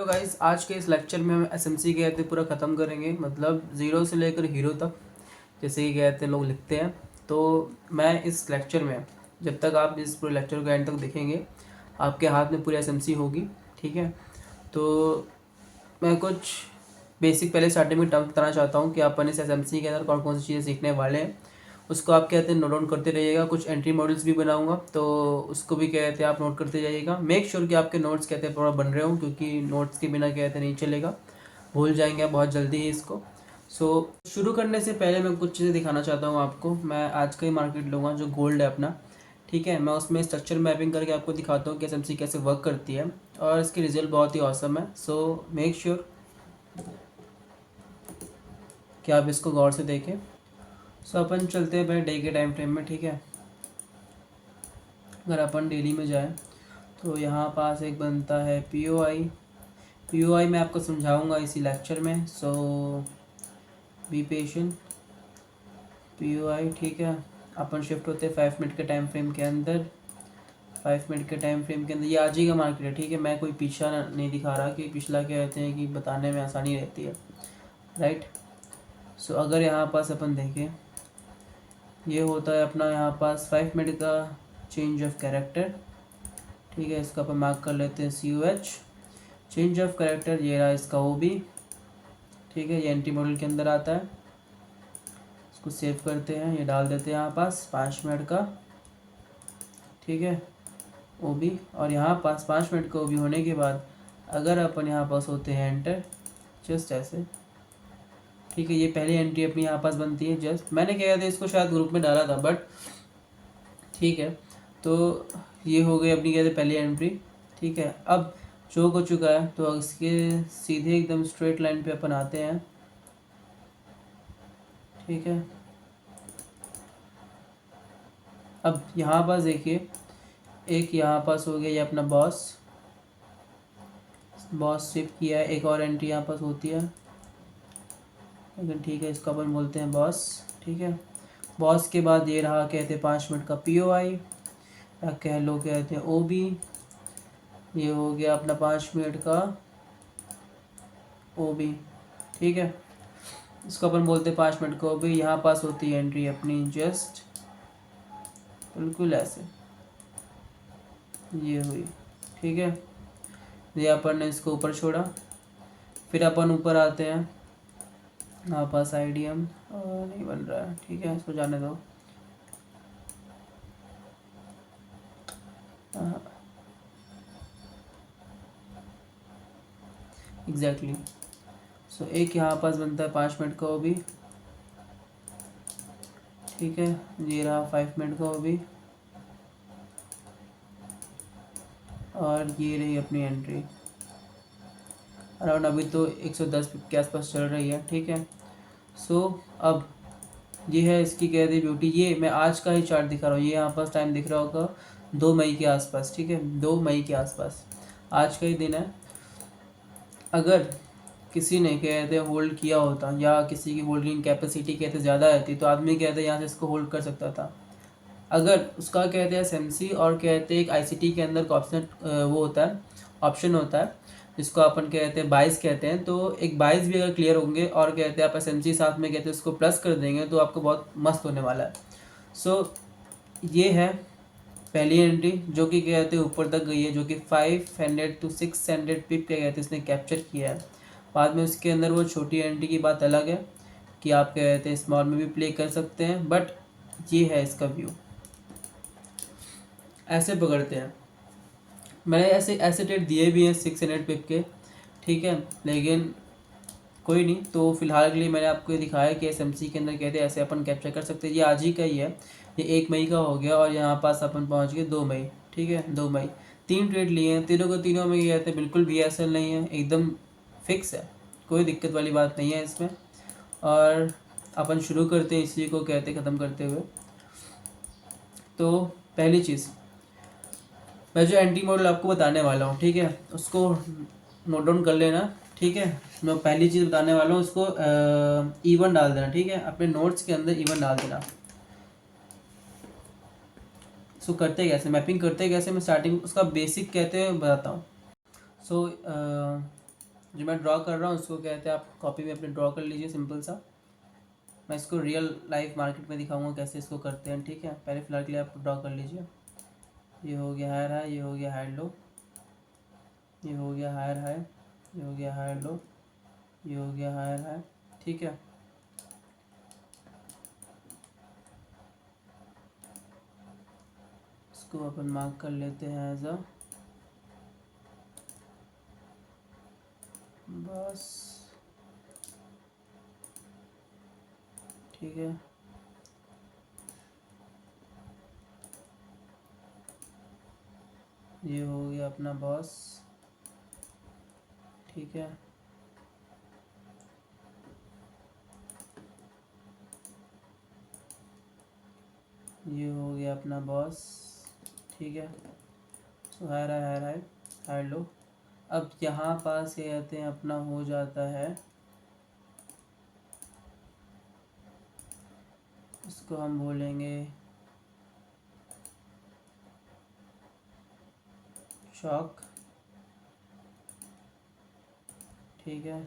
Hello guys, आज के इस लेक्चर में हम एसएमसी कहते हैं पूरा ख़त्म करेंगे। मतलब ज़ीरो से लेकर हीरो तक जैसे कि कहते हैं लोग लिखते हैं। तो मैं इस लेक्चर में, जब तक आप इस पूरे लेक्चर को एंड तक देखेंगे, आपके हाथ में पूरी एसएमसी होगी। ठीक है, तो मैं कुछ बेसिक पहले स्टार्टिंग में टर्म बताना चाहता हूँ कि अपन इस एसएमसी के अंदर कौन कौन सी चीज़ें सीखने वाले हैं। उसको आप कहते हैं नोट डाउन करते रहिएगा। कुछ एंट्री मॉडल्स भी बनाऊंगा तो उसको भी कहते हैं आप नोट करते जाइएगा। मेक श्योर कि आपके नोट्स कहते हैं पूरा बन रहे हो, क्योंकि नोट्स के बिना कहते नहीं चलेगा, भूल जाएंगे आप बहुत जल्दी ही इसको। शुरू करने से पहले मैं कुछ चीज़ें दिखाना चाहता हूँ आपको। मैं आज का ही मार्केट लूँगा जो गोल्ड है अपना। ठीक है, मैं उसमें स्ट्रक्चर मैपिंग करके आपको दिखाता हूँ कि एसएमसी कैसे वर्क करती है और इसके रिजल्ट बहुत ही औसम है। सो मेक श्योर कि आप इसको गौर से देखें। अपन चलते हैं पहले डे के टाइम फ्रेम में। ठीक है, अगर अपन डेली में जाएं तो यहाँ पास एक बनता है पीओआई मैं आपको समझाऊंगा इसी लेक्चर में। सो बी पेशेंट। पीओआई ठीक है, अपन शिफ्ट होते हैं 5 मिनट के टाइम फ्रेम के अंदर। 5 मिनट के टाइम फ्रेम के अंदर ये आज ही का मार्केट है। ठीक है, मैं कोई पीछा नहीं दिखा रहा कि पिछला क्या कहते हैं कि बताने में आसानी रहती है, राइट। सो अगर यहाँ पास अपन देखें, ये होता है अपना यहाँ पास 5 मिनट का चेंज ऑफ कैरेक्टर। ठीक है, इसका अपन मार्क कर लेते हैं COH चेंज ऑफ कैरेक्टर। ये रहा इसका OB। ठीक है, ये एंटी मॉडल के अंदर आता है। इसको सेव करते हैं, ये डाल देते हैं यहाँ पास 5 मिनट का। ठीक है, OB। और यहाँ पास 5 मिनट का OB होने के बाद अगर अपन यहाँ पास होते हैं एंटर, जस्ट ऐसे। ठीक है, ये पहली एंट्री अपनी यहाँ पास बनती है। जस्ट मैंने क्या कहते हैं इसको शायद ग्रुप में डाला था, बट ठीक है। तो ये हो गई अपनी कहते पहली एंट्री। ठीक है, अब चौक हो चुका है तो इसके सीधे एकदम स्ट्रेट लाइन पे अपन आते हैं। ठीक है, अब यहाँ पास देखिए, एक यहाँ पास हो गया ये अपना बॉस शिफ्ट किया है। एक और एंट्री यहाँ पास होती है, लेकिन ठीक है इसको अपन बोलते हैं बॉस। ठीक है, बॉस के बाद ये रहा कहते हैं 5 मिनट का POI या कह लो कहते हैं OB। ये हो गया अपना 5 मिनट का OB। ठीक है, इसको अपन बोलते हैं 5 मिनट का OB। यहाँ पास होती है एंट्री अपनी जस्ट बिल्कुल ऐसे, ये हुई। ठीक है, ये अपन ने इसको ऊपर छोड़ा। फिर अपन ऊपर आते हैं, यहाँ पास IDM नहीं बन रहा है। ठीक है, इसको जाने दो। एग्जैक्टली। सो एक यहाँ पास बनता है 5 मिनट का OB। ठीक है, ये रहा 5 मिनट का OB और ये रही अपनी एंट्री। अराउंड अभी तो 110 के आसपास चल रही है। ठीक है, सो अब ये है इसकी कह दी ब्यूटी। ये मैं आज का ही चार्ट दिखा रहा हूँ। ये यहाँ पास टाइम दिख रहा होगा 2 मई के आसपास। ठीक है, 2 मई के आसपास आज का ही दिन है। अगर किसी ने कहते होल्ड किया होता या किसी की होल्डिंग कैपेसिटी कहते ज़्यादा रहती तो आदमी कहते यहाँ से इसको होल्ड कर सकता था। अगर उसका कहते हैं SMC और कहते हैं एक ICT के अंदर का ऑप्शन वो होता है, ऑप्शन होता है जिसको अपन कहते हैं बाइस कहते हैं। तो एक बाइस भी अगर क्लियर होंगे और कहते हैं आप SMC साथ में कहते हैं उसको प्लस कर देंगे तो आपको बहुत मस्त होने वाला है। सो ये है पहली एंट्री जो कि कहते हैं ऊपर तक गई है, जो कि 500 to 600 पिप क्या कहते हैं इसने कैप्चर किया है। बाद में उसके अंदर वो छोटी एंट्री की बात अलग है कि आप कहते हैं स्मॉल में भी प्ले कर सकते हैं, बट ये है इसका व्यू। ऐसे पकड़ते हैं। मैंने ऐसे ट्रेड दिए भी हैं 600 पिप के। ठीक है, लेकिन कोई नहीं। तो फिलहाल के लिए मैंने आपको ये दिखाया कि SMC के अंदर कहते हैं ऐसे अपन कैप्चर कर सकते हैं। ये आज ही का ही है, ये 1 मई का हो गया और यहाँ पास अपन पहुँच गए 2 मई। ठीक है, 2 मई 3 ट्रेड लिए हैं, तीनों को तीनों में कहते हैं बिल्कुल भी ऐसा नहीं है, एकदम फिक्स है, कोई दिक्कत वाली बात नहीं है इसमें। और अपन शुरू करते हैं इसी को कहते ख़त्म करते हुए। तो पहली चीज़ मैं जो एंटी मॉडल आपको बताने वाला हूँ, ठीक है, उसको नोट डाउन कर लेना। ठीक है, मैं पहली चीज़ बताने वाला हूँ, उसको E1 डाल देना। ठीक है, अपने नोट्स के अंदर E1 डाल देना। इसको करते कैसे, मैपिंग करते कैसे, मैं स्टार्टिंग उसका बेसिक कहते हैं बताता हूँ। सो जो मैं ड्रॉ कर रहा हूँ उसको कहते हैं, आप कॉपी में अपने ड्रॉ कर लीजिए सिंपल सा। मैं इसको रियल लाइफ मार्केट में दिखाऊंगा कैसे इसको करते हैं, ठीक है। पहले फिलहाल के लिए आप ड्रॉ कर लीजिए। ये हो गया हायर हाई, ये हो गया हायर लो, ये हो गया हायर हाई, ये हो गया हायर लो, ये हो गया हायर हाई, ठीक है। इसको अपन मार्क कर लेते हैं एज अ बस, ठीक है। ये हो गया अपना बॉस, ठीक है। ये हो गया अपना बॉस, ठीक है। तो higher high higher high higher low. अब यहाँ पास ये कहते हैं अपना हो जाता है, इसको हम बोलेंगे शॉक, ठीक है।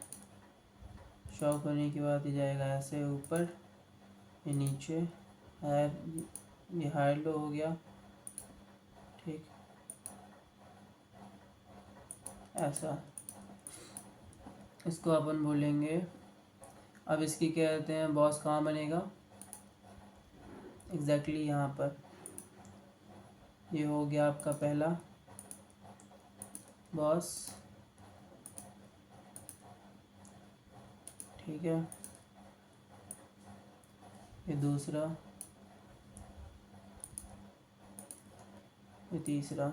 शॉक होने के बाद ये जाएगा ऐसे ऊपर, ये नीचे, हायर, ये हायर लो हो गया, ठीक, ऐसा। इसको अपन बोलेंगे, अब इसकी क्या कहते हैं, बॉस कहाँ बनेगा, एग्जैक्टली यहाँ पर। ये हो गया आपका पहला बॉस, ठीक है। ये दूसरा, ये तीसरा,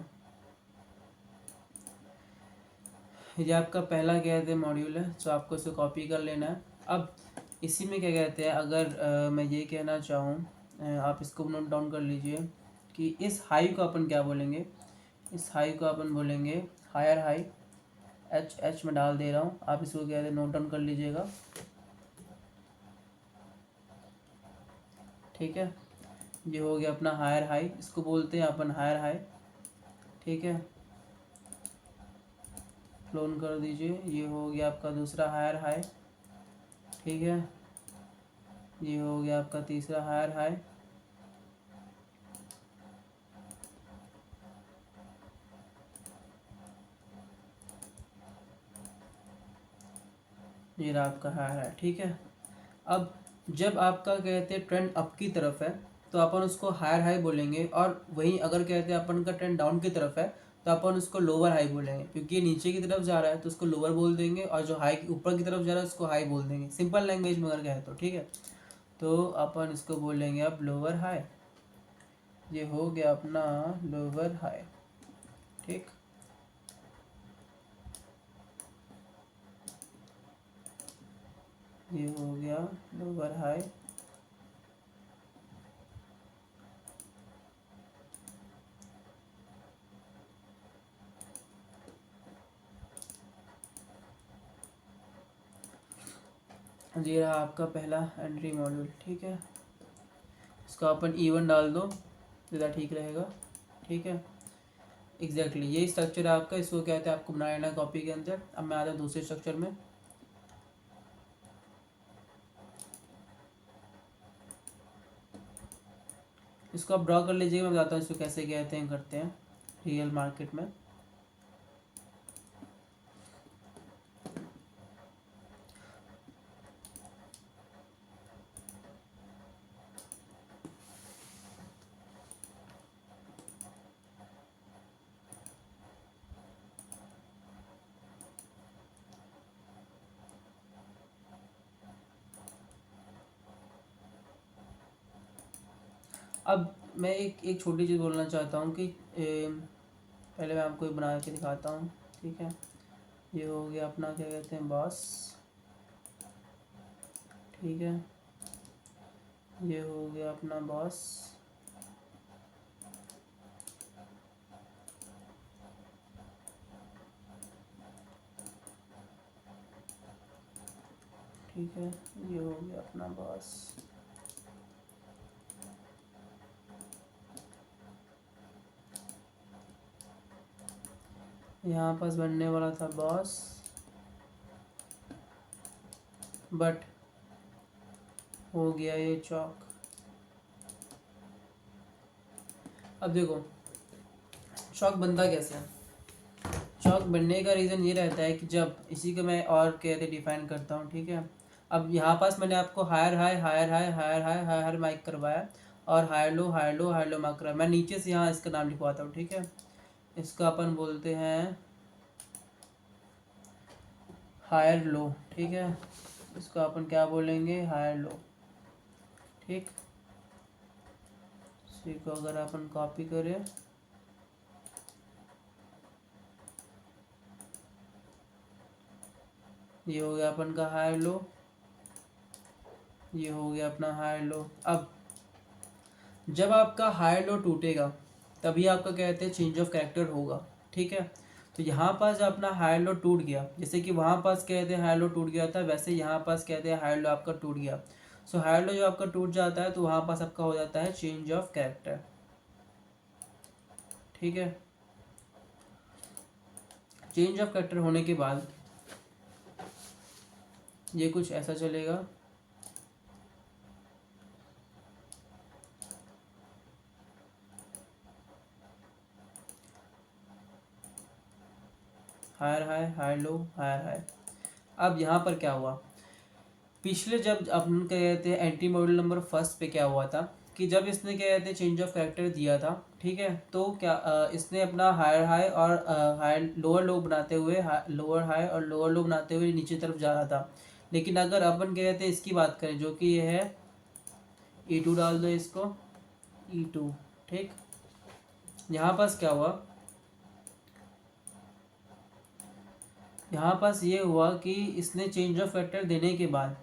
ये आपका पहला क्या कहते हैं मॉड्यूल है। तो आपको इसको कॉपी कर लेना है। अब इसी में क्या कहते हैं, अगर मैं ये कहना चाहूँ, आप इसको नोट डाउन कर लीजिए कि इस हाई को अपन क्या बोलेंगे। इस हाई को अपन बोलेंगे हायर हाई, एच एच में डाल दे रहा हूँ, आप इसको क्या कहते हैं नोट डाउन कर लीजिएगा, ठीक है। ये हो गया अपना हायर हाई, इसको बोलते हैं अपन हायर हाई, ठीक है। क्लोन कर दीजिए। ये हो गया आपका दूसरा हायर हाई, ठीक है। ये हो गया आपका तीसरा हायर हाई, ये रहा आपका हायर हाई, ठीक है। अब जब आपका कहते हैं ट्रेंड अप की तरफ है तो अपन उसको हायर हाई बोलेंगे, और वहीं अगर कहते हैं अपन का ट्रेंड डाउन की तरफ है तो अपन उसको लोअर हाई बोलेंगे, क्योंकि ये नीचे की तरफ जा रहा है तो उसको लोअर बोल देंगे, और जो हाई ऊपर की तरफ जा रहा है उसको हाई बोल देंगे, सिंपल लैंग्वेज में अगर कहे तो, ठीक है। तो अपन इसको बोलेंगे अब लोअर हाई। ये हो गया अपना लोअर हाई, ठीक। ये हो गया लोअर हाई, ये रहा आपका पहला एंट्री मॉड्यूल, ठीक है। इसका अपन E1 डाल दो, ज़्यादा ठीक रहेगा, ठीक है। एग्जैक्टली यही स्ट्रक्चर है आपका, इसको कहते हैं आपको बना लेना कॉपी के अंदर। अब मैं आता हूँ दूसरे स्ट्रक्चर में। इसको आप ड्रॉ कर लीजिएगा, मैं बताता हूँ इसको कैसे कहते हैं करते हैं रियल मार्केट में। अब मैं एक छोटी चीज़ बोलना चाहता हूँ कि पहले मैं आपको एक बना के दिखाता हूँ, ठीक है। ये हो गया अपना क्या कहते हैं बॉस, ठीक है। ये हो गया अपना बॉस, ठीक है। ये हो गया अपना बॉस, यहाँ पास बनने वाला था बॉस, बट हो गया ये चौक। अब देखो चौक बनता कैसे है। चौक बनने का रीज़न ये रहता है कि जब इसी को मैं और कहते डिफाइन करता हूँ, ठीक है। अब यहाँ पास मैंने आपको higher high higher high higher high higher high make करवाया और higher low higher low higher low make करवाया। मैं नीचे से यहाँ इसका नाम लिखवाता हूँ, ठीक है। इसका अपन बोलते हैं हायर लो, ठीक है। इसको अपन क्या बोलेंगे, हायर लो, ठीक। इसी को अगर अपन कॉपी करें, ये हो गया अपन का हायर लो, ये हो गया अपना हायर लो। अब जब आपका हायर लो टूटेगा तभी आपका कहते हैं चेंज ऑफ कैरेक्टर होगा, ठीक है। तो यहाँ पास जब अपना हायर लो टूट गया, जैसे कि वहाँ पास कहते हैं हायर लो टूट गया था, वैसे यहाँ पास कहते हैं हायर लो आपका टूट गया। सो हायर लो जो आपका टूट जाता है तो वहाँ पास आपका हो जाता है चेंज ऑफ कैरेक्टर, ठीक है। चेंज ऑफ कैरेक्टर होने के बाद ये कुछ ऐसा चलेगा। Higher high higher low higher high. अब यहाँ पर क्या हुआ, पिछले जब अपन कहते हैं एंट्री मॉड्यूल नंबर फर्स्ट पे क्या हुआ था कि जब इसने क्या कहते हैं चेंज ऑफ कैरेक्टर दिया था, ठीक है। तो क्या इसने अपना हायर हाई और हायर लोअर लो बनाते हुए लोअर हाई और लोअर लो बनाते हुए नीचे तरफ जा रहा था। लेकिन अगर अपन कहते हैं इसकी बात करें जो कि ये है E2 डाल दो इसको, E2, ठीक। यहाँ पास क्या हुआ, यहाँ पास ये हुआ कि इसने चेंज ऑफ कैरेक्टर देने के बाद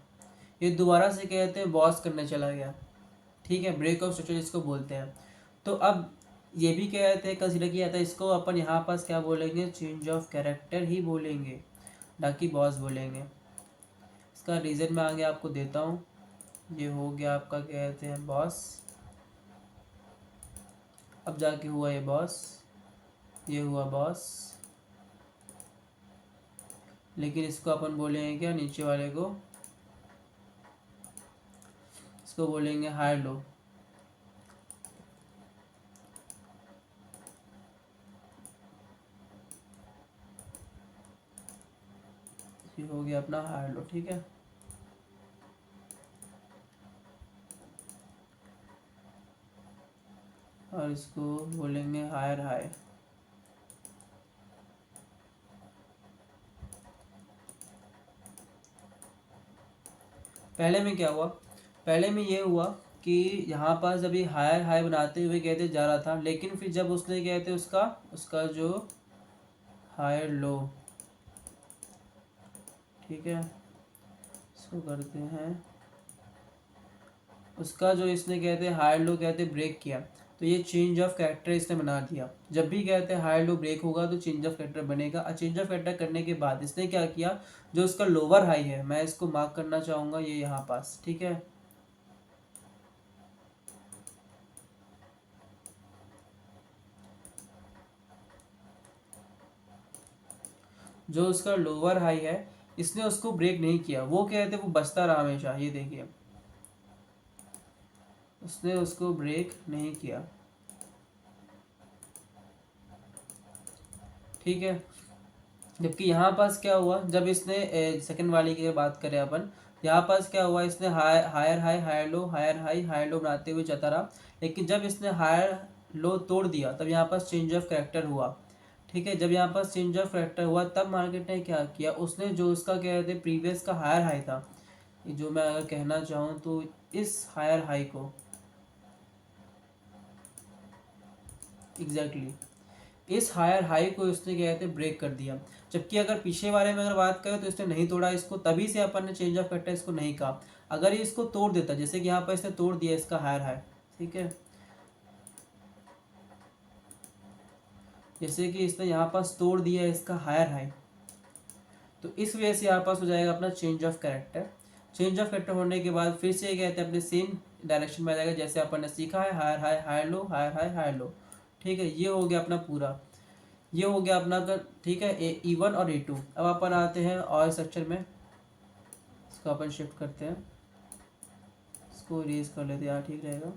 ये दोबारा से कहते हैं बॉस करने चला गया, ठीक है। ब्रेक ऑफ स्ट्रक्चर इसको बोलते हैं। तो अब ये भी कहते हैं कंसिडर किया जाता है इसको अपन यहाँ पास क्या बोलेंगे, चेंज ऑफ कैरेक्टर ही बोलेंगे, ना कि बॉस बोलेंगे। इसका रीज़न मैं आगे आपको देता हूँ। ये हो गया आपका कहते हैं बॉस, अब जाके हुआ ये बॉस, ये हुआ बॉस, लेकिन इसको अपन बोलेंगे क्या, नीचे वाले को इसको बोलेंगे हायर लो, ये हो गया अपना हायर लो, ठीक है। और इसको बोलेंगे हायर हाई। पहले में क्या हुआ, पहले में ये हुआ कि यहाँ पास अभी हायर हाई बनाते हुए कहते जा रहा था, लेकिन फिर जब उसने कहते उसका उसका जो हायर लो, ठीक है, इसको करते हैं, उसका जो इसने कहते हैं हायर लो कहते ब्रेक किया, तो ये चेंज ऑफ कैरेक्टर इसने बना दिया। जब भी कहते हैं हायर लो ब्रेक होगा तो चेंज ऑफ कैरेक्टर बनेगा। और चेंज ऑफ कैरेक्टर करने के बाद इसने क्या किया, जो उसका लोअर हाई है मैं इसको मार्क करना चाहूँगा, ये यहाँ पास, ठीक है। जो उसका लोअर हाई है इसने उसको ब्रेक नहीं किया, वो कहते वो बचता रहा हमेशा, ये देखिए उसने उसको ब्रेक नहीं किया, ठीक है। जबकि यहाँ पास क्या हुआ, जब इसने सेकंड वाली की बात करें अपन, यहाँ पास क्या हुआ, इसने higher high higher low higher high higher low बनाते हुए चलता रहा, लेकिन जब इसने हायर लो तोड़ दिया तब यहाँ पास चेंज ऑफ कैरेक्टर हुआ, ठीक है। जब यहाँ पास चेंज ऑफ कैरेक्टर हुआ तब मार्केट ने क्या किया, उसने जो उसका क्या कहते हैं प्रीवियस का हायर हाई था, जो मैं अगर कहना चाहूँ तो इस हायर हाई को एग्जैक्टली इस हायर हाई को इसने क्या कहते हैं ब्रेक कर दिया। जबकि अगर पीछे वाले में अगर बात करें तो इसने नहीं तोड़ा इसको, तभी से अपन ने चेंज ऑफ कैरेक्टर इसको नहीं कहा। अगर ये इसको तोड़ देता, जैसे कि यहाँ पर इसने तोड़ दिया इसका हायर हाई, ठीक है, जैसे कि इसने यहाँ पास तोड़ दिया इसका हायर हाई, तो इस वजह से यहाँ पास हो जाएगा अपना change of character. Change of character होने के बाद फिर से कहते हैं अपने सेम डायरेक्शन में आ जाएगा जैसे अपन ने सीखा है, higher high higher low higher high higher low, ठीक है। ये हो गया अपना पूरा, ये हो गया अपना, ठीक है, E1 और E2। अब अपन आते हैं और स्ट्रक्चर में, इसको अपन शिफ्ट करते हैं, इसको इरेज कर लेते हैं, ठीक रहेगा।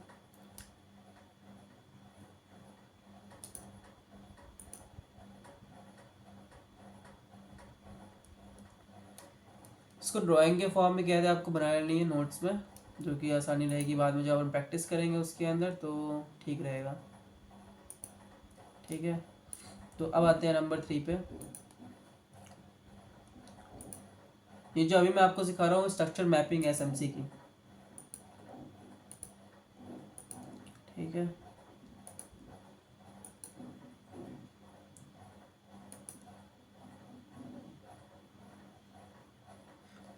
इसको ड्राइंग के फॉर्म में कहते हैं आपको बना लेनी है नोट्स में, जो कि आसानी रहेगी बाद में जब अपन प्रैक्टिस करेंगे उसके अंदर, तो ठीक रहेगा। ठीक है, तो अब आते हैं नंबर 3 पे। ये जो अभी मैं आपको सिखा रहा हूँ स्ट्रक्चर मैपिंग एसएमसी की। ठीक है,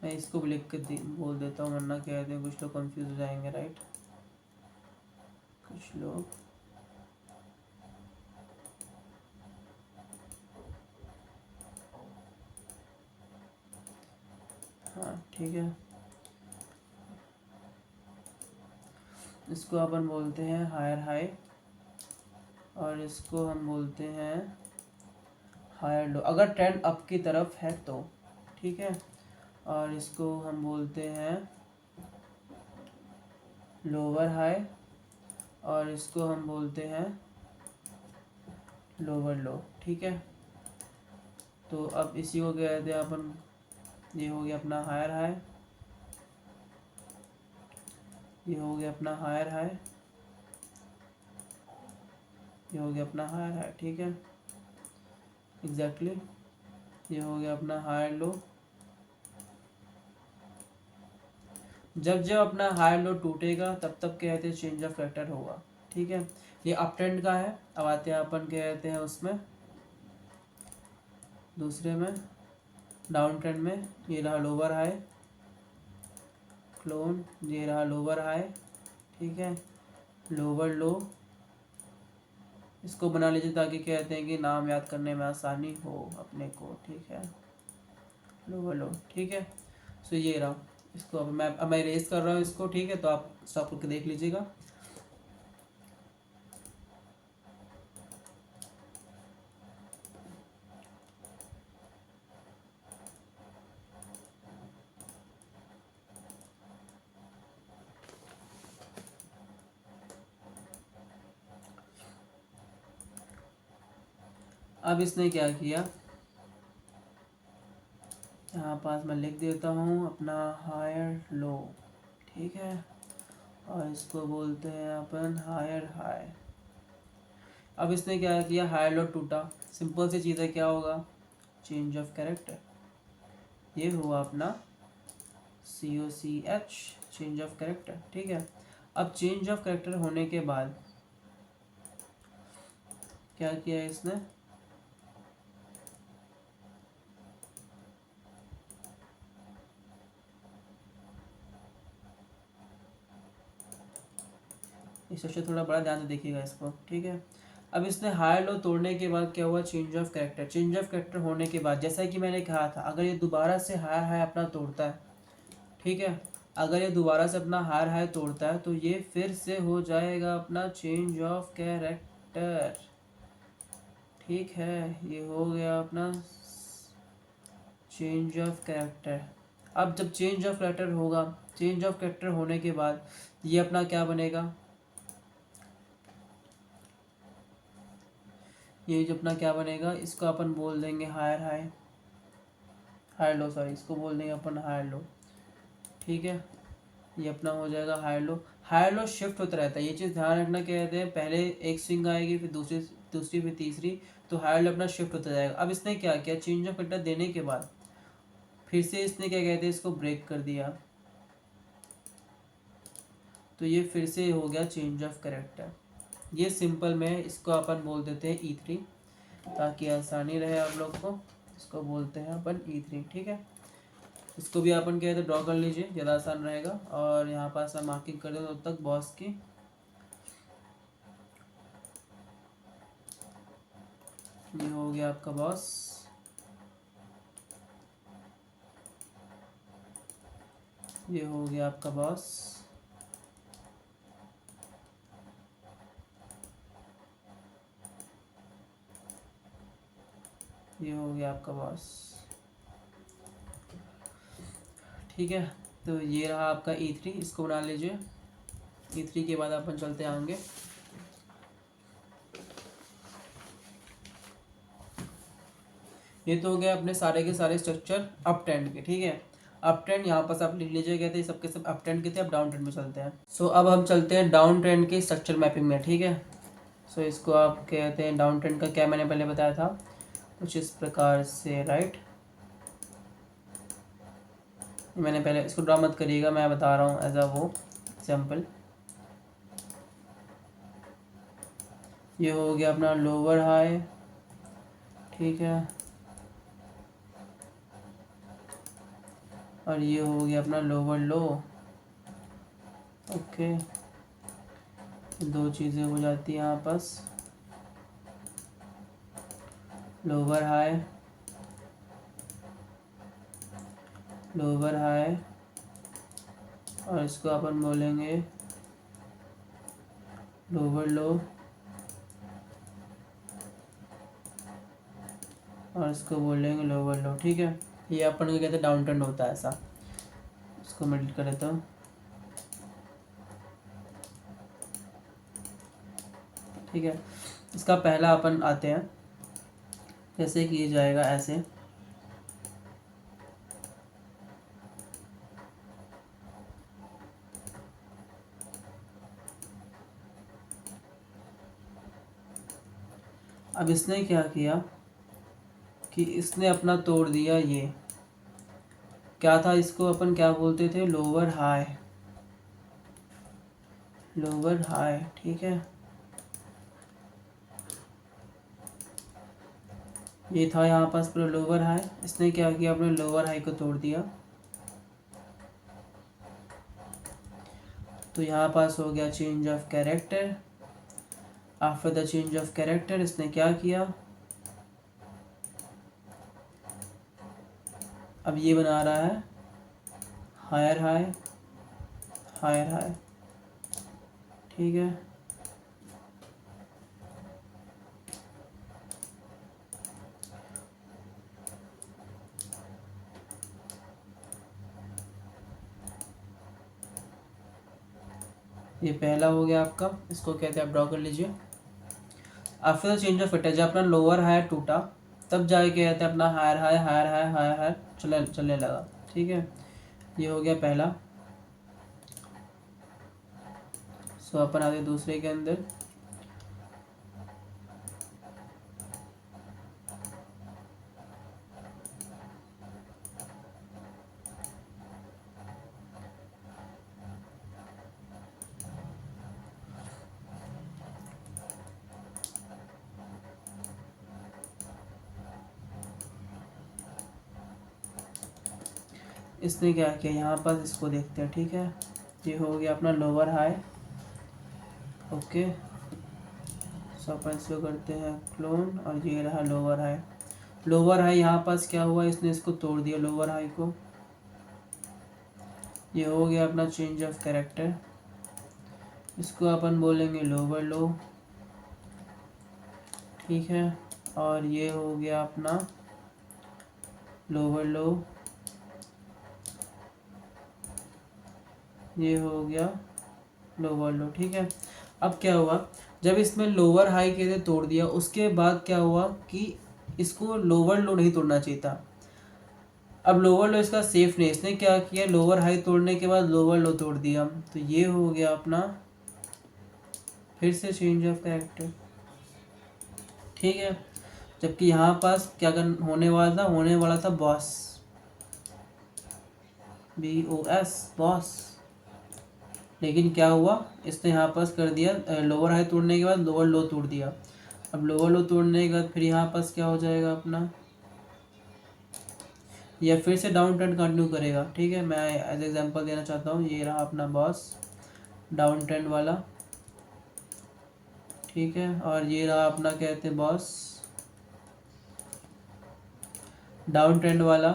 मैं इसको भी लिख कर बोल देता हूँ, वरना कहते हैं कुछ लोग कंफ्यूज हो जाएंगे, राइट। कुछ लोग हाँ ठीक है, इसको अपन बोलते हैं हायर हाई, और इसको हम बोलते हैं हायर लो, अगर ट्रेंड अप की तरफ है तो। ठीक है, और इसको हम बोलते हैं लोअर हाई, और इसको हम बोलते हैं लोअर लो। ठीक है, तो अब इसी को कहते हैं अपन, ये हो गया अपना हायर हाई, ये हो गया अपना हायर हाई, ये हो गया अपना हायर हाई। ठीक है, एग्जैक्टली ये हो गया अपना हायर लो। जब जब अपना हायर लो टूटेगा तब तब कहते हैं चेंज ऑफ फैक्टर होगा। ठीक है, ये अप ट्रेंड का है। अब आते हैं अपन कहते हैं उसमें दूसरे में डाउन ट्रेंड में, ये रहा लोअर हाई क्लोन, ये रहा लोअर हाई। ठीक है, लोअर लो, इसको बना लीजिए ताकि कहते हैं कि नाम याद करने में आसानी हो अपने को। ठीक है, लोअर लो। ठीक है, सो ये रहा, इसको अब मैं इरेज कर रहा हूँ इसको। ठीक है, तो आप स्टॉप करके देख लीजिएगा। अब इसने क्या किया, यहाँ पास मैं लिख देता हूँ अपना हायर लो। ठीक है, और इसको बोलते हैं अपन हायर हाई। अब इसने क्या किया, हायर लो टूटा, सिंपल सी चीज़ है, क्या होगा, चेंज ऑफ कैरेक्टर। ये हुआ अपना COCH, चेंज ऑफ कैरेक्टर। ठीक है, अब चेंज ऑफ कैरेक्टर होने के बाद क्या किया इसने, इस सेक्शन थोड़ा बड़ा ध्यान से देखिएगा इसको। ठीक है, अब इसने हायर लो तोड़ने के बाद क्या हुआ, change of character. Change of character होने के बाद जैसा कि मैंने कहा था, अगर ये दोबारा से हायर हाई अपना तोड़ता है, ठीक है, अगर ये दोबारा से अपना हायर हाई तोड़ता है तो ये फिर से हो जाएगा अपना चेंज ऑफ कैरेक्टर। ठीक है, ये हो गया अपना चेंज ऑफ कैरेक्टर। अब जब चेंज ऑफ कैरेक्टर होगा, चेंज ऑफ कैरेक्टर होने के बाद ये अपना क्या बनेगा, ये जो अपना क्या बनेगा, इसको अपन बोल देंगे higher high, higher low, sorry, इसको बोल देंगे अपन हायर लो। ठीक है, ये अपना हो जाएगा higher low. Higher low shift होता रहता है, ये चीज़ ध्यान रखना, कहते हैं पहले एक स्विंग आएगी, फिर दूसरी, दूसरी फिर तीसरी, तो हायर लो अपना शिफ्ट होता जाएगा। अब इसने क्या किया, चेंज ऑफ कैरेक्टर देने के बाद फिर से इसने क्या कहते हैं, इसको ब्रेक कर दिया, तो ये फिर से हो गया चेंज ऑफ कैरेक्टर। ये सिंपल में इसको अपन बोल देते हैं E3, ताकि आसानी रहे आप लोग को। इसको बोलते हैं अपन E3। ठीक है, इसको भी अपन कहते ड्रॉ कर लीजिए, ज़्यादा आसान रहेगा। और यहाँ पास मैं मार्किंग कर दूँ तब तक बॉस की। ये हो गया आपका बॉस, ये हो गया आपका बॉस, ये हो गया आपका बॉस। ठीक है, तो ये रहा आपका E3, इसको बना लीजिए। E3 के बाद अपन चलते हैं आगे। ये तो हो गया अपने सारे के सारे स्ट्रक्चर अप ट्रेंड के। ठीक है, अप ट्रेंड यहाँ पर आप लिख लीजिए, कहते हैं सबके सब अप ट्रेंड के थे, अब डाउन ट्रेंड में चलते हैं। सो अब हम चलते हैं डाउन ट्रेंड के स्ट्रक्चर मैपिंग में। ठीक है, सो इसको आप कहते हैं डाउन ट्रेंड का क्या मैंने पहले बताया था, कुछ इस प्रकार से, राइट। मैंने पहले इसको ड्रा मत करिएगा, मैं बता रहा हूँ एज अ वो एग्जाम्पल। ये हो गया अपना लोअर हाई, ठीक है, और ये हो गया अपना लोअर लो। ओके, दो चीज़ें हो जाती हैं यहाँ पास, लोअर हाई, लोअर हाई, और इसको अपन बोलेंगे लोअर लो, और इसको बोलेंगे लोअर लो। ठीक है, ये अपन को कहते हैं डाउन ट्रेंड होता है ऐसा। इसको मैं डिलीट कर देता हूँ। ठीक है, इसका पहला अपन आते हैं, कैसे किया जाएगा, ऐसे। अब इसने क्या किया कि इसने अपना तोड़ दिया, ये क्या था, इसको अपन क्या बोलते थे, लोअर हाई, लोअर हाई। ठीक है, ये था यहाँ पास पूरा लोअर हाई, इसने क्या किया, अपने लोअर हाई को तोड़ दिया। तो यहाँ पास हो गया change of character. After the change of character इसने क्या किया, अब ये बना रहा है हायर हाई, हायर हाई। ठीक है, ये पहला हो गया आपका, इसको कहते हैं आप ड्रॉ कर लीजिए। After the change of it, जब अपना लोअर हायर टूटा तब जाके क्या कहते हैं अपना higher high, higher high, higher high चलने लगा। ठीक है, ये हो गया पहला। सो अपन आगे दूसरे के अंदर, इसने क्या किया यहाँ पर, इसको देखते हैं। ठीक है, ये हो गया अपना लोअर हाई। ओके, सो अपन इसको करते हैं क्लोन, और ये रहा लोअर हाई। लोअर हाई यहाँ पास क्या हुआ, इसने इसको तोड़ दिया लोअर हाई को। ये हो गया अपना चेंज ऑफ कैरेक्टर, इसको अपन बोलेंगे लोअर लो। ठीक है, और ये हो गया अपना लोअर लो, ये हो गया लोअर लो। ठीक है, अब क्या हुआ, जब इसमें लोअर हाई के तोड़ दिया, उसके बाद क्या हुआ कि इसको लोअर लो नहीं तोड़ना चाहिए था। अब लोअर लो इसका सेफ नहीं, इसने क्या किया, लोअर हाई तोड़ने के बाद लोअर लो तोड़ दिया। तो ये हो गया अपना फिर से चेंज ऑफ कैरेक्टर। ठीक है, जबकि यहाँ पास क्या होने वाला था बॉस, BOS, बॉस। लेकिन क्या हुआ, इसने यहाँ पास कर दिया, लोअर हाई तोड़ने के बाद लोअर लो तोड़ दिया। अब लोअर लो तोड़ने के बाद फिर यहाँ पास क्या हो जाएगा अपना, या फिर से डाउन ट्रेंड कंटिन्यू करेगा। ठीक है, मैं एज एग्जांपल देना चाहता हूँ, ये रहा अपना बॉस डाउन ट्रेंड वाला। ठीक है, और ये रहा अपना कहते हैं बॉस डाउन ट्रेंड वाला।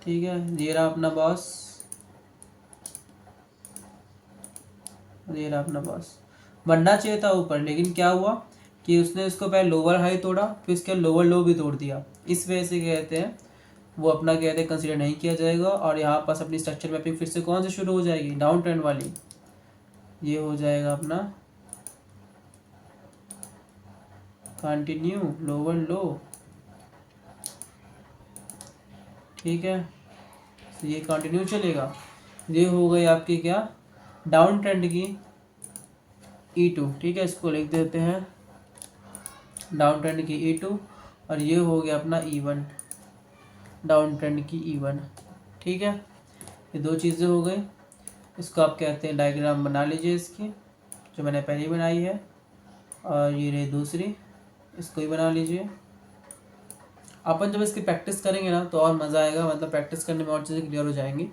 ठीक है, ये रहा अपना बॉस, ये रहा अपना बॉस। बनना चाहिए था ऊपर, लेकिन क्या हुआ कि उसने इसको पहले लोअर हाई तोड़ा, फिर इसके लोअर लो भी तोड़ दिया। इस वजह से कहते हैं वो अपना कहते हैं कंसिडर नहीं किया जाएगा, और यहाँ पास अपनी स्ट्रक्चर मैपिंग फिर से कौन से शुरू हो जाएगी, डाउन ट्रेंड वाली। ये हो जाएगा अपना कंटिन्यू लोअर लो, ठीक है। तो ये कंटिन्यू चलेगा। ये हो गई आपकी क्या, डाउन ट्रेंड की E2, ठीक है। इसको लिख देते हैं डाउन ट्रेंड की E2, और ये हो गया अपना E1, डाउन ट्रेंड की E1, ठीक है। ये दो चीज़ें हो गई। इसको आप कहते हैं डायग्राम बना लीजिए इसकी, जो मैंने पहले बनाई है, और ये रही दूसरी, इसको ही बना लीजिए। अपन जब इसकी प्रैक्टिस करेंगे ना तो और मज़ा आएगा, मतलब प्रैक्टिस करने में और चीज़ें क्लियर हो जाएंगी।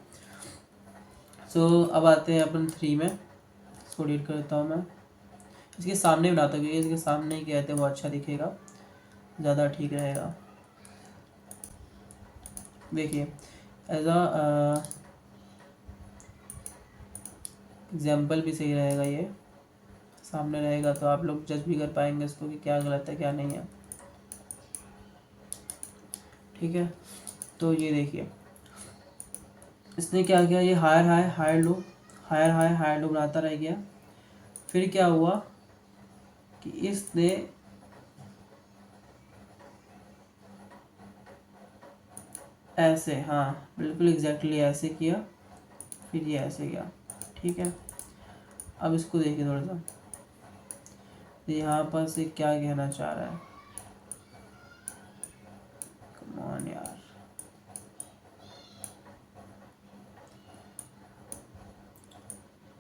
सो अब आते हैं अपन 3 में। इसको डिलीट करता हूँ मैं, इसके सामने बनाता हूँ, क्योंकि इसके सामने ही कहते हैं वो अच्छा दिखेगा, ज़्यादा ठीक रहेगा। देखिए एज अ एग्जाम्पल भी सही रहेगा, ये सामने रहेगा तो आप लोग जज भी कर पाएंगे इसको कि क्या गलत है क्या नहीं है, ठीक है। तो ये देखिए इसने क्या किया, ये higher high higher low, higher high higher low बनाता रह गया। फिर क्या हुआ कि इसने ऐसे, हाँ बिल्कुल एग्जैक्टली ऐसे किया, फिर ये ऐसे किया, ठीक है। अब इसको देखिए थोड़ा सा, यहाँ पर से क्या कहना चाह रहा है, कम ऑन यार,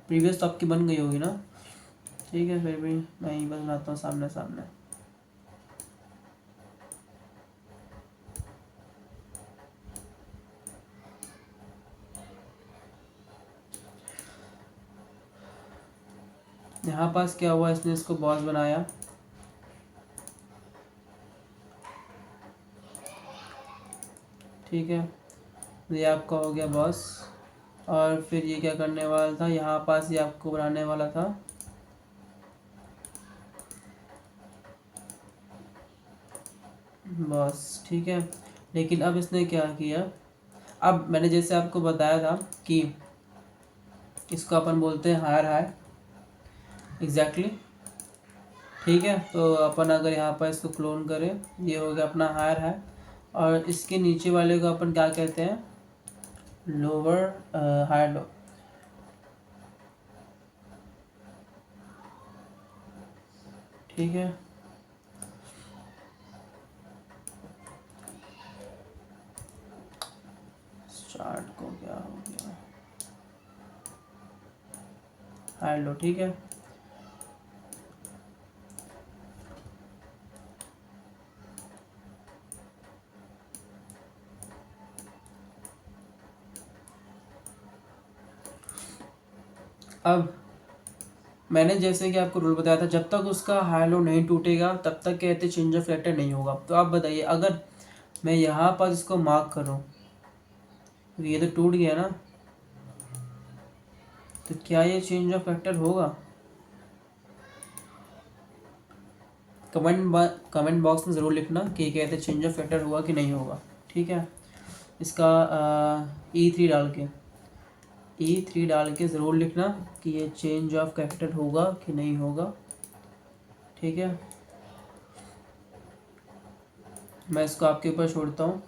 प्रीवियस तो आपकी बन गई होगी ना, ठीक है। फिर भी मैं ही बस बनाता हूँ सामने सामने। यहाँ पास क्या हुआ, इसने इसको बॉस बनाया, ठीक है। ये आपका हो गया बॉस, और फिर ये क्या करने वाला था, यहाँ पास ये आपको बनाने वाला था बॉस, ठीक है। लेकिन अब इसने क्या किया, अब मैंने जैसे आपको बताया था कि इसको अपन बोलते हैं हायर हाई, एग्जैक्टली, ठीक है। तो अपन अगर यहाँ पर इसको क्लोन करें, ये हो गया अपना हायर हाई, और इसके नीचे वाले को अपन क्या कहते हैं, लोअर हायर लो, ठीक है। स्टार्ट को क्या हो गया, हायर लो, ठीक है। अब मैंने जैसे कि आपको रूल बताया था, जब तक उसका हाई लो नहीं टूटेगा तब तक कहते चेंज ऑफ फैक्टर नहीं होगा। तो आप बताइए, अगर मैं यहाँ पर इसको मार्क करूँ, तो ये तो टूट गया ना, तो क्या ये चेंज ऑफ फैक्टर होगा? कमेंट बॉक्स में ज़रूर लिखना कि ये कहते चेंज ऑफ फैक्टर हुआ कि नहीं होगा, ठीक है। इसका E3 डाल के ज़रूर लिखना कि ये चेंज ऑफ फैक्टर होगा कि नहीं होगा, ठीक है। मैं इसको आपके ऊपर छोड़ता हूँ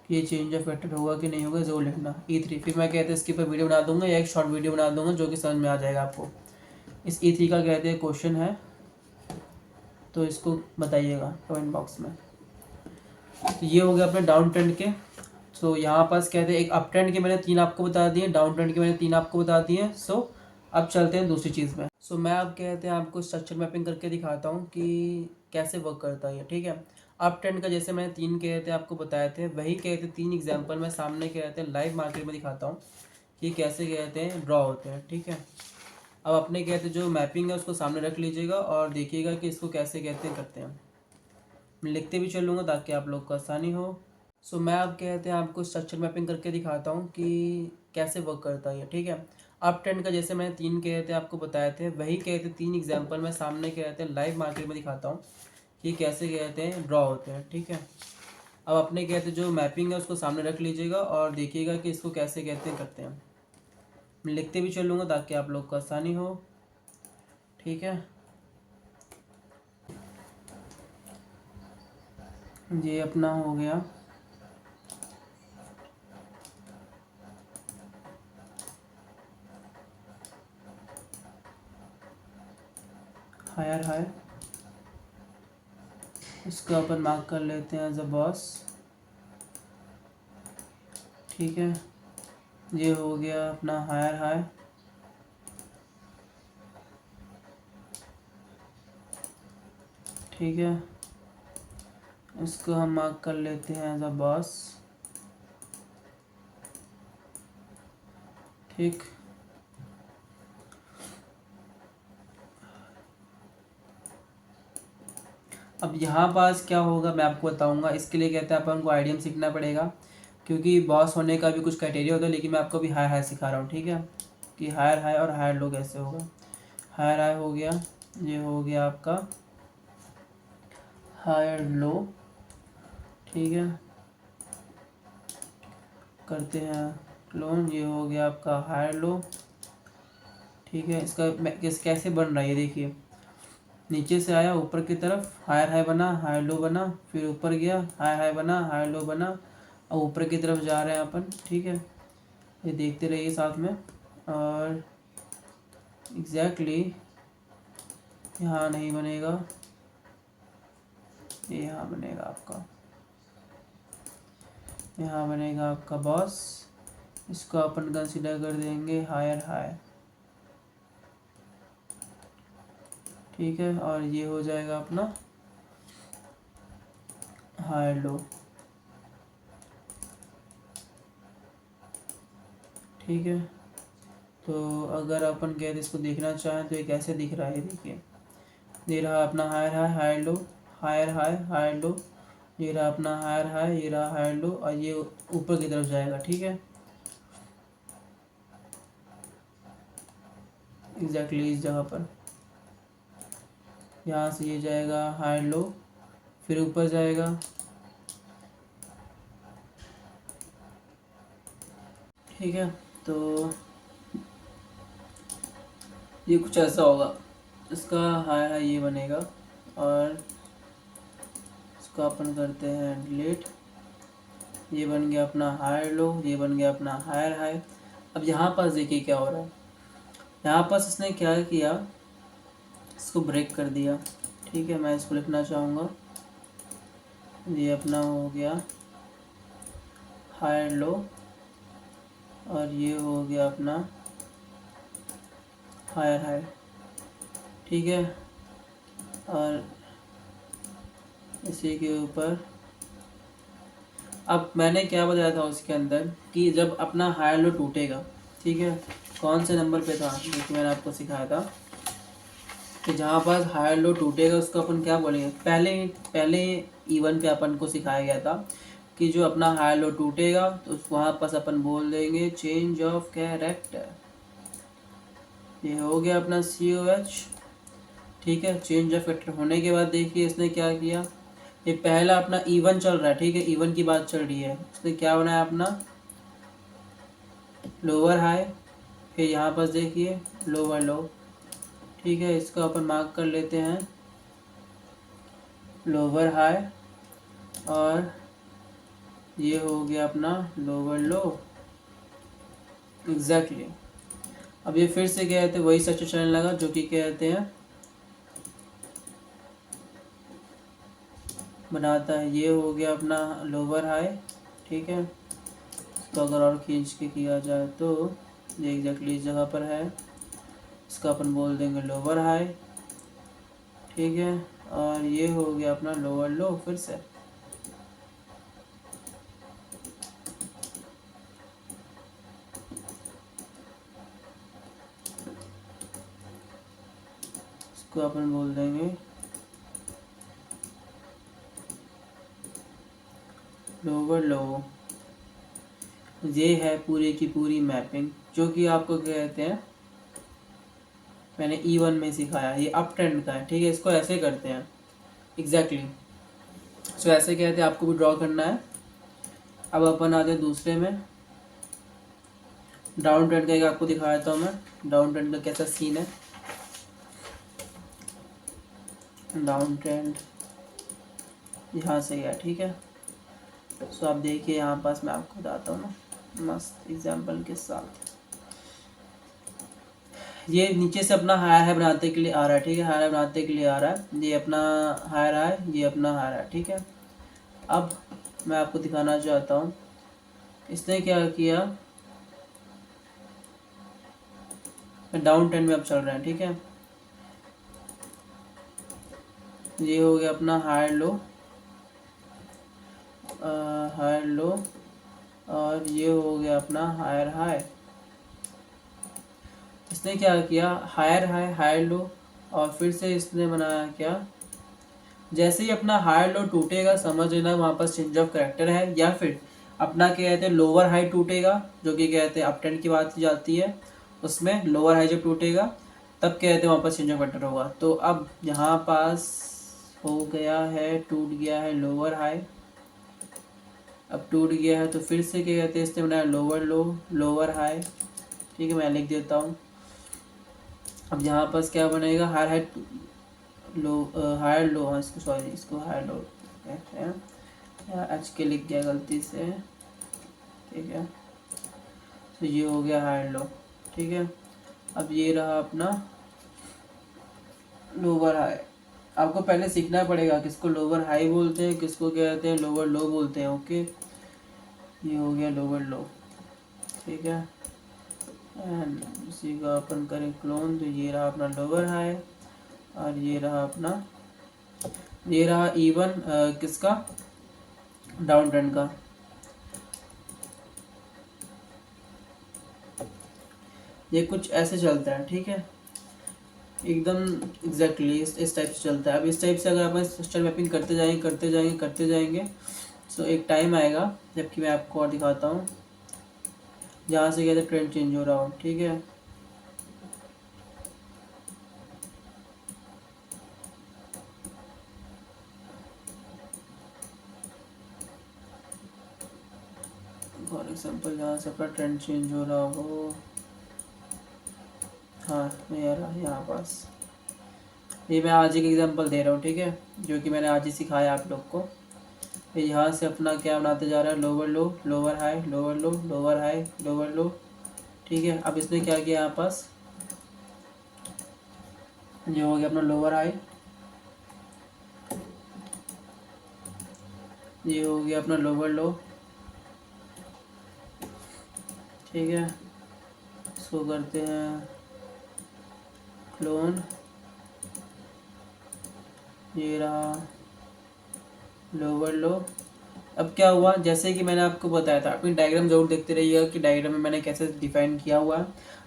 कि ये चेंज ऑफ फैक्टर होगा कि नहीं होगा, ज़रूर लिखना E3। फिर मैं कहते हैं इसके ऊपर वीडियो बना दूंगा, या एक शॉर्ट वीडियो बना दूंगा जो कि समझ में आ जाएगा आपको। इस E3 का कहते हैं क्वेश्चन है, तो इसको बताइएगा कमेंट बॉक्स में। तो ये हो गया अपने डाउन ट्रेंड के। सो यहाँ पास कहते हैं एक अप ट्रेंड के मैंने 3 आपको बता दिए, डाउन ट्रेंड के मैंने 3 आपको बता दिए। सो अब चलते हैं दूसरी चीज़ में। सो मैं अब कहते हैं आपको स्ट्रक्चर मैपिंग करके दिखाता हूँ कि कैसे वर्क करता है ये, ठीक है। अप ट्रेंड का जैसे मैंने 3 कहते हैं आपको बताए थे, वही कहते 3 एग्जाम्पल मैं सामने कहते हैं लाइव मार्केट में दिखाता हूँ कि कैसे कहते हैं ड्रॉ होते हैं, ठीक है। अब अपने कहते जो मैपिंग है उसको सामने रख लीजिएगा और देखिएगा कि इसको कैसे कहते हैं करते हैं। मैं लिखते भी चलूँगा ताकि आप लोग को आसानी हो। सो मैं अब कहते हैं आपको स्ट्रक्चर मैपिंग करके दिखाता हूँ कि कैसे वर्क करता है ये, ठीक है। अप ट्रेंड का जैसे मैंने 3 कहते हैं आपको बताए थे, वही कहते 3 एग्जाम्पल मैं सामने कहते हैं लाइव मार्केट में दिखाता हूँ कि कैसे कहते हैं ड्रॉ होते हैं, ठीक है। अब अपने कहते जो मैपिंग है उसको सामने रख लीजिएगा और देखिएगा कि इसको कैसे कहते हैं करते हैं। मैं लिखते भी चलूँगा ताकि आप लोग को आसानी हो। ठीक है, ये अपना हो गया हायर हाई, इसको अपन मार्क कर लेते हैं एज अ बॉस। ठीक है, ये हो गया अपना हायर हाई। ठीक है, इसको हम मार्क कर लेते हैं एज अ बॉस। ठीक, अब यहाँ पास क्या होगा मैं आपको बताऊंगा। इसके लिए कहते हैं अपन को आईडीएम सीखना पड़ेगा, क्योंकि बॉस होने का भी कुछ क्राइटेरिया होता है, लेकिन मैं आपको भी हायर हाई सिखा रहा हूँ। ठीक है, कि हायर हाई और हायर लो कैसे होगा। हायर हाई हो गया, ये हो गया आपका हायर लो। ठीक है, करते हैं क्लोन, ये हो गया आपका हायर लो। ठीक है, इसका कैसे बन रहा है ये देखिए। नीचे से आया ऊपर की तरफ, हायर हाई बना, हायर लो बना, फिर ऊपर गया, हायर हाई बना, हायर लो बना, और ऊपर की तरफ जा रहे हैं अपन। ठीक है, ये देखते रहिए साथ में। और एग्जैक्टली यहाँ नहीं बनेगा, ये यहाँ बनेगा आपका, यहाँ बनेगा आपका बॉस। इसको अपन कंसीडर कर देंगे हायर हाई। ठीक है, और ये हो जाएगा अपना हायर लो। ठीक है, तो अगर अपन कहते इसको देखना चाहें तो ये कैसे दिख रहा है, ये देखिए। ये रहा अपना higher high, higher low, higher high, higher low. ये रहा अपना हायर हाई, ये रहा हायर लो, और ये ऊपर की तरफ जाएगा। ठीक है, एग्जैक्टली इस जगह पर, यहाँ से ये जाएगा हायर लो, फिर ऊपर जाएगा। ठीक है, तो ये कुछ ऐसा होगा, इसका हायर हाई ये बनेगा, और इसको अपन करते हैं डिलीट। ये बन गया अपना हायर लो, ये बन गया अपना हायर हाई। अब यहाँ पास देखिए क्या हो रहा है। यहाँ पास इसने क्या किया, इसको ब्रेक कर दिया। ठीक है, मैं इसको लिखना चाहूँगा, ये अपना हो गया हायर लो, और ये हो गया अपना हायर हाई। ठीक है, और इसी के ऊपर अब मैंने क्या बताया था उसके अंदर कि जब अपना हायर लो टूटेगा। ठीक है, कौन से नंबर पे था देखिए, मैंने आपको सिखाया था कि जहाँ पास हायर लो टूटेगा उसको अपन क्या बोलेंगे। पहले पहले E1 पे अपन को सिखाया गया था कि जो अपना हायर लो टूटेगा तो वहाँ पास अपन बोल देंगे चेंज ऑफ कैरेक्टर। ये हो गया अपना COH। ठीक है, चेंज ऑफ कैरेक्टर होने के बाद देखिए इसने क्या किया। ये पहला अपना E1 चल रहा है। ठीक है, E1 की बात चल रही है। इसने क्या बनाया अपना लोअर हाई, फिर यहाँ पास देखिए लोअर लो। ठीक है, इसको अपन मार्क कर लेते हैं लोअर हाई, और ये हो गया अपना लोअर लो। एग्जैक्टली अब ये फिर से क्या कहते हैं, वही स्ट्रक्चर चलने लगा जो कि कहते हैं बनाता है। ये हो गया अपना लोअर हाई। ठीक है, इसको अगर और खींच के किया जाए तो ये एग्जैक्टली इस जगह पर है। इसका अपन बोल देंगे लोअर हाई। ठीक है, और ये हो गया अपना लोअर लो फिर से। इसको अपन बोल देंगे लोअर लो। ये है पूरी की पूरी मैपिंग जो कि आपको कहते हैं मैंने E1 में सिखाया। ये अप ट्रेंड का है। ठीक है, इसको ऐसे करते हैं एग्जैक्टली सो ऐसे कहते हैं आपको भी ड्रॉ करना है। अब अपन आते हैं दूसरे में, डाउन ट्रेंड का एक आपको दिखा देता हूँ मैं, डाउन ट्रेंड का कैसा सीन है। डाउन ट्रेंड यहाँ से गया, ठीक है। सो आप देखिए यहाँ पास मैं आपको बताता हूँ ना मस्त एग्जाम्पल के साथ। ये नीचे से अपना हायर हाई बनाते के लिए आ रहा है, ठीक है, हायर हाई बनाते के लिए आ रहा है, ये अपना हायर हाई, ये अपना हायर हाई, ठीक है। अब मैं आपको दिखाना चाहता हूँ इसने क्या किया, डाउन ट्रेंड में अब चल रहे हैं, ठीक है। ये हो गया अपना हायर लो, हायर लो, और ये हो गया अपना हायर हाई। इसने क्या किया, हायर हाई हायर लो, और फिर से इसने बनाया क्या, जैसे ही अपना हायर लो टूटेगा समझ लेना वहाँ पर चेंज ऑफ करेक्टर है, या फिर अपना क्या कहते हैं लोअर हाई टूटेगा, जो कि कहते हैं अप ट्रेंड की बात की जाती है, उसमें लोअर हाई जब टूटेगा तब कहते हैं वहाँ पर चेंज ऑफ करेक्टर होगा। तो अब यहाँ पास हो गया है, टूट गया है लोअर हाई, अब टूट गया है तो फिर से क्या कहते हैं इसने बनाया लोअर लो, लोअर हाई, ठीक है, मैं लिख देता हूँ। अब यहाँ पास क्या बनेगा, higher high low, higher low, हाँ इसको सॉरी इसको हायर लो कहते हैं, एच के लिख गया गलती से, ठीक है। तो ये हो गया हायर लो, ठीक है। अब ये रहा अपना लोअर हाई। आपको पहले सीखना पड़ेगा किसको लोअर हाई बोलते हैं, किसको कहते हैं लोअर लो बोलते हैं, ओके। ये हो गया लोअर लो, ठीक है। एंड इसी का अपन करें क्लोन, तो ये रहा अपना लोअर हाई, और ये रहा अपना, ये रहा इवन किसका, डाउन ट्रेंड का। ये कुछ ऐसे चलता है, ठीक है, एकदम एग्जैक्टली इस टाइप से चलता है। अब इस टाइप से अगर अपन स्ट्रक्चर मैपिंग करते जाएंगे करते जाएंगे करते जाएंगे, सो एक टाइम आएगा जबकि मैं आपको और दिखाता हूँ जहाँ से कहते ट्रेंड चेंज हो रहा हो, ठीक है। फॉर एग्जाम्पल जहाँ से अपना ट्रेंड चेंज हो रहा हो, हाँ यहाँ पास, ये मैं आज एक एग्जांपल दे रहा हूँ, ठीक है, जो कि मैंने आज ही सिखाया आप लोग को। यहाँ से अपना क्या बनाते जा रहा है, लोअर लो, लोअर हाई, लोअर लो, लोअर हाई, लोअर लो, ठीक है। अब इसने क्या किया, यहाँ पास ये हो गया अपना लोअर हाई, ये हो गया अपना लोअर लो, ठीक है। इसको करते हैं क्लोन, ये रहा लोअर लो। अब क्या हुआ, जैसे कि मैंने आपको बताया था, अपनी डायग्राम जरूर देखते रहिएगा कि डायग्राम में मैंने कैसे डिफाइन किया हुआ है।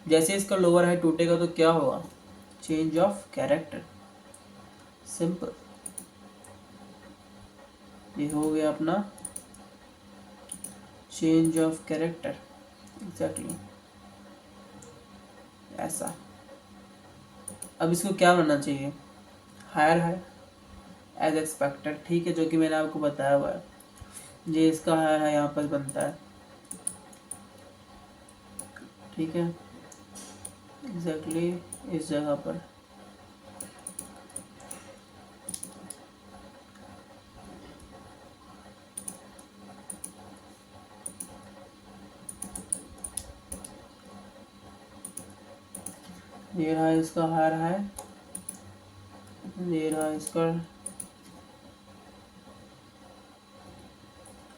जैसे इसका लोअर हाई टूटेगा तो क्या होगा, चेंज ऑफ कैरेक्टर, सिंपल। ये हो गया अपना चेंज ऑफ कैरेक्टर, एग्जैक्टली ऐसा। अब इसको क्या बनना चाहिए, हायर हाई एज एक्सपेक्टेड, ठीक है, जो कि मैंने आपको बताया हुआ है। ये इसका हायर हाई यहाँ पर बनता है, ठीक है, एग्जैक्टली इस जगह पर। ये रहा इसका हायर हाई, ये रहा इसका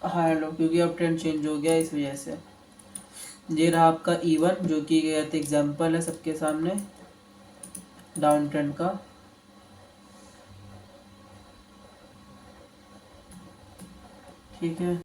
हायर लो, क्योंकि अब ट्रेंड चेंज हो गया इस वजह से। ये रहा आपका E1 जो कि एग्जाम्पल है सबके सामने डाउन ट्रेंड का, ठीक है।